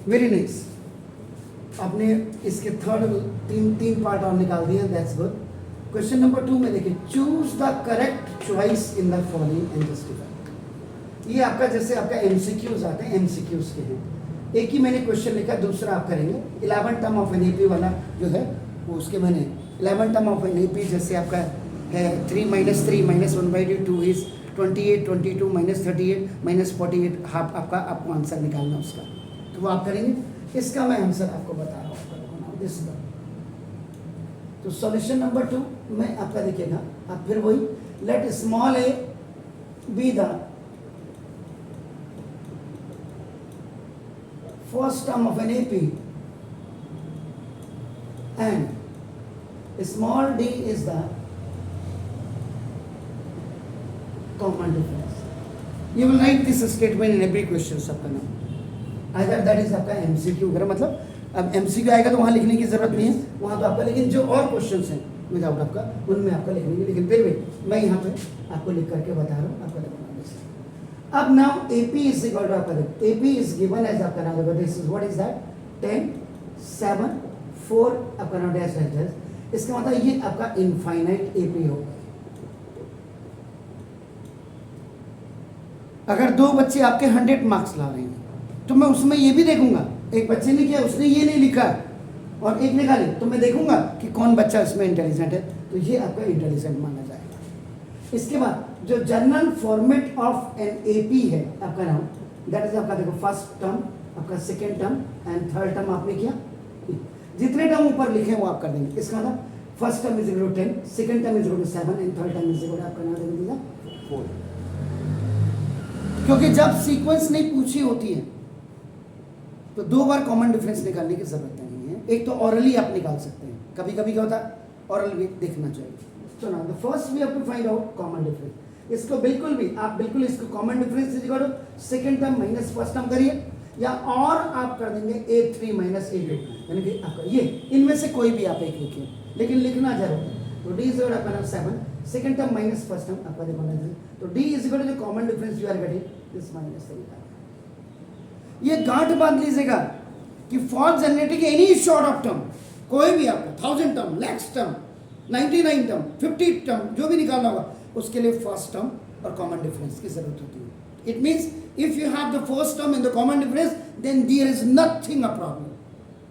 Very nice. आपने इसके third तीन पार्ट और निकाल दिए, दैट्स गुड। क्वेश्चन नंबर 2 में देखिए, choose the correct choice in the following and justify. ये आपका जैसे आपका एमसीक्यूज आते हैं, एमसीक्यूज के हैं। एक ही मैंने क्वेश्चन लिखा, दूसरा आप करेंगे। 11 टर्म ऑफ एन एपी वाला जो है वो उसके मैंने 11 टर्म ऑफ एन एपी जैसे आपका है 3 - 3 - 1/2 इज 28, 22 - 38 - 48 हाफ आपका आपको आंसर निकालना उसका, तो वो आप करेंगे। इसका मैं आंसर आपको बता रहा हूँ। तो सॉल्यूशन नंबर 2 में आपका देखिएगा, आप फिर वही let small a be the first term of an AP and small d is the common difference. You will write this statement in every question आपका नाम, अगर दैट इज आपका एमसीक्यू वगैरह, मतलब अब एमसीक्यू आएगा तो वहाँ लिखने की जरूरत नहीं है, वहाँ तो आपका, लेकिन जो और क्वेश्चंस हैं विदाउट आपका उनमें आपका लिखने की, लेकिन फिर भी मैं यहाँ पे आपको लिख करके बता रहा हूँ आपका देखो। अब now AP is equal to आपका देखो, एपी इज गिवन एज आपका नाम देखो, this is what is that 10 7 4 आपका नाम डैश डैश, इसका मतलब ये आपका इनफाइनाइट एपी होगा। अगर दो बच्चे आपके 100 मार्क्स ला रहे हैं तो मैं उसमें ये भी देखूंगा, एक बच्चे ने किया उसने ये नहीं लिखा और एक ने निकाली, तो मैं देखूंगा कि कौन बच्चा इसमें इंटेलिजेंट है, तो ये आपका इंटेलिजेंट माना जाएगा। इसके बाद जो general format of an AP है आपका नाम, दैट इज आपका देखो फर्स्ट टर्म, आपका second term and third term आपने किया, जितने टर्म ऊपर लिखे वो आप कर देंगे। इसका मतलब first term is equal to 10, second term is equal to 7 and third term is equal to आपका नाम दे दीजिएगा 4, क्योंकि जब सीक्वेंस नहीं पूछी होती है तो 2 बार कॉमन डिफरेंस निकालने की जरूरत नहीं है। एक तो ऑरली आप निकाल सकते हैं, कभी कभी क्या होता है ऑरल भी देखना चाहिए। तो ना the first we have to find out common difference. इसको बिल्कुल भी आप बिल्कुल इसको common difference is equal to second term minus first term करिए, या और आप कर देंगे a3 - a2, यानी कि आपका ये इनमें से कोई भी आप एक लिखिए, लेकिन लिखना जरूर है। तो d is equal to 7 second term minus first term आपका देखो, तो d इज इक्वल टू जो common difference you are getting this minus 3। ये गांठ बांध लीजिएगा कि for generating any sort of term, कोई भी आपको 1000 term, lakhs term, 99 term, 50 term जो भी निकालना होगा, उसके लिए फर्स्ट टर्म और कॉमन डिफरेंस की जरूरत होती है। It means if you have the first term in the common difference then there is nothing a problem,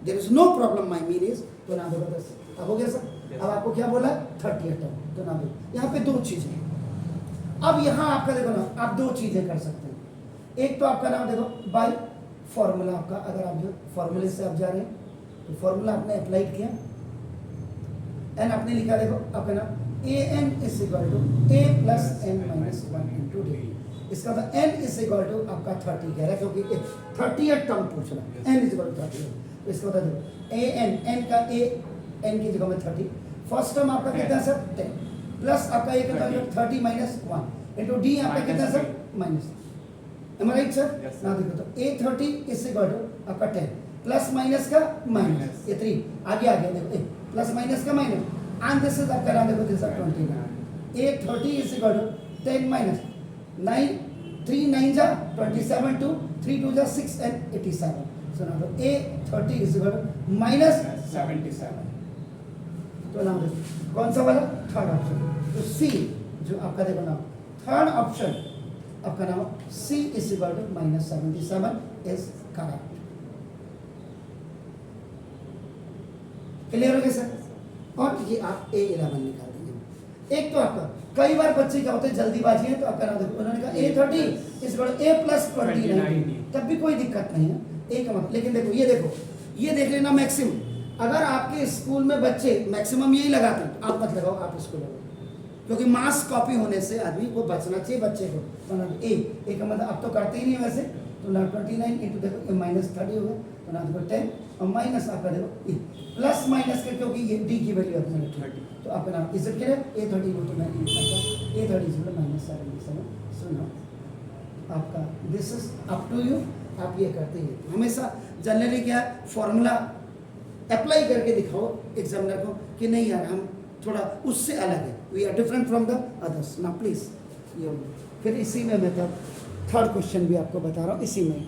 there is no problem, my mean is. तो ना देखो बस अब हो गया सर। अब आपको क्या बोला 30 टर्म, तो ना देखो यहाँ पे 2 चीजें। अब यहाँ आपका देखो ना, आप 2 चीजें कर सकते हैं। एक तो आपका नाम देखो बाय फॉर्मूला आपका, अगर आप जो फॉर्मूले से आप जा रहे हैं तो फॉर्मूला आपने अप्लाई किया एन आपने लिखा देखो आपका नाम A N is equal to A plus N minus 1 into D. इसका मतलब एन इज इक्वल टू आपका 30 कह रहा है, क्योंकि 30 टर्म पूछ रहा है, एन इज इक्वल टू 30। तो इसका मतलब ए एन का ए एन की जगह में 30, फर्स्ट टर्म आपका कितना सर 10 प्लस आपका ये कितना 30 माइनस 1 इंटू डी आपका कितना sir minus. Am I right, sir? Yes, sir. ना देखो तो A30 इज इक्वल टू आपका 10 प्लस माइनस का माइनस, ये 3 आगे आ गया देखो, प्लस माइनस का माइनस, एंड दिस इज आपका नाम देखो this is 29। A30 is equal to 10 minus 9 3 9 जा 27 2 3 2 जा 6 and 87। So now A30 is equal to minus 77। तो नाम देखो कौन सा वाला थर्ड ऑप्शन, तो C जो आपका देखो नाम थर्ड ऑप्शन आपका नाम C is equal to minus 77 is correct. Clear हो गया सर? और ये आप A11 निकाल देंगे। एक तो आपका कई बार बच्चे क्या होते हैं जल्दीबाजी है, तो आपका नाम देखो उन्होंने कहा A30 is equal to A plus 29, तब भी कोई दिक्कत नहीं है, एक मतलब। लेकिन देखो ये देख लेना मैक्सिमम, अगर आपके स्कूल में बच्चे मैक्सिमम यही लगाते हैं आप मत लगाओ, आप इसको लगाओ, क्योंकि मास कॉपी होने से आदमी को बचना चाहिए बच्चे को। तो ना ए का मतलब अब तो करते ही नहीं वैसे, तो ना 29 इंटू देखो माइनस 30 हो गया, तो ना देखो 10 और माइनस आपका देखो प्लस माइनस का, क्योंकि ये डी की वैल्यू अपने 30, तो आपका नाम इज इट क्लियर A30 को तो मैं A30 is minus 77। So now आपका this is up to you, आप ये करते हैं हमेशा जनरली क्या फॉर्मूला अप्लाई करके दिखाओ एग्जामिनर को कि नहीं यार हम थोड़ा उससे अलग है, we are different from the others. ना प्लीज ये फिर इसी में मैं थर्ड क्वेश्चन भी आपको बता रहा हूँ इसी में।